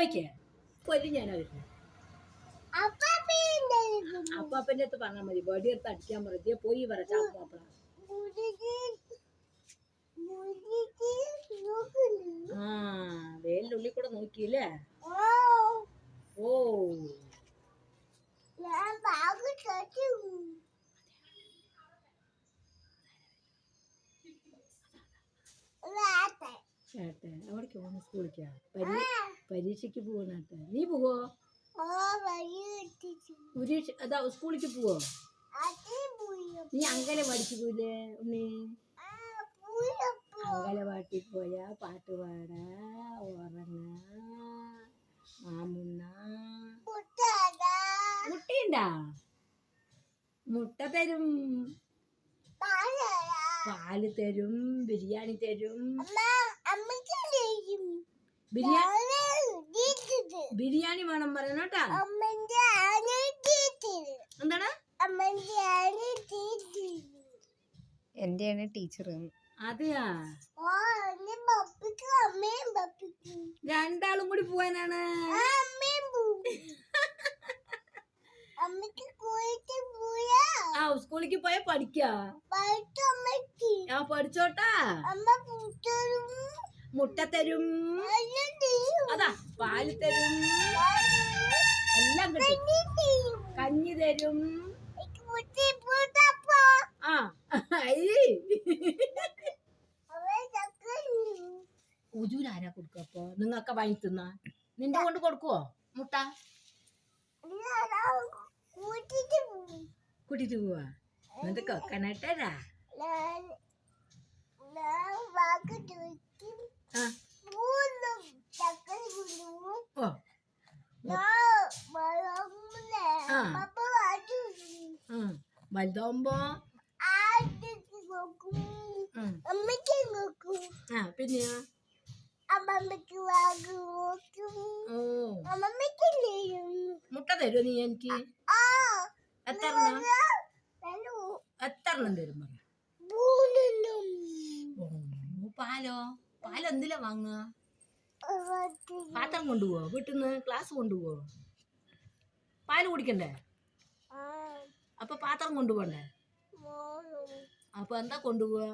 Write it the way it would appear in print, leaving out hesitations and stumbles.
വയ്ക്കേ കൊല്ലി ഞാനാ വരുന്നത്. അപ്പാപ്പൻ്റെ അടുത്ത് പറഞ്ഞാൽ മതി, ബോഡി എടുത്ത് അടിക്കാൻ പറഞ്ഞ പോയി പറ ചാപ്പാപ്പള. ആ വേലിന്റെ ഉള്ളിൽ കൂടെ നോക്കിയില്ലേ? ഓ ചേട്ടെ അവിടേക്ക് പോണ സ്കൂളിക്കാ പരീക്ഷയ്ക്ക് പോവാനാട്ടെ. നീ പോവോ? അതാ സ്കൂളിക്ക് പോവോ? നീ അങ്കലവാടിക്ക് പോയില്ലേ ഉണ്ണി? അങ്കലവാടിക്ക് പോയാ പാട്ട് പാടാ, ഉറങ്ങാ, മാമുണ്ണ. മുട്ടയുണ്ടാ? മുട്ട തരും, പാല് തരും, ബിരിയാണി തരും. ബിരിയാണി വേണം പറയണോട്ടാ. എന്താണ്? എന്റെയാണ് ടീച്ചർ. അതെയാ, രണ്ടാളും കൂടി പോവാനാണ്. ആ സ്കൂളിലേക്ക് പോയാ പഠിക്കാ. പഠിച്ചോട്ടാ. മുട്ട തരും, അതാ പാല് തരും, എല്ലാം കിട്ടും. കഞ്ഞി തരും. ആ ഉജൂരാരാ കൊടുക്കുക? അപ്പൊ നിങ്ങൊക്കെ വാങ്ങി തിന്നാ നിന്റെ കൊണ്ട് കൊടുക്കുവോ മുട്ട? കൂട്ടിട്ട് പോവാ? എന്നിട്ട് കൊക്കനട്ടരാ. വലുതാവുമ്പോ പിന്നെയാ മുട്ട തരുമോ നീ എനിക്ക്? എത്രണ്ണം തരും? പാലോ? പാലെന്തിലാ വാങ്ങുക? പാത്രം കൊണ്ടുപോവോ? വീട്ടിൽ നിന്ന് ക്ലാസ് കൊണ്ടുപോവോ? പാല് കുടിക്കണ്ടേ? അപ്പൊ പാത്രം കൊണ്ടുപോണ്ടേ? അപ്പൊ എന്താ കൊണ്ടുപോവാ?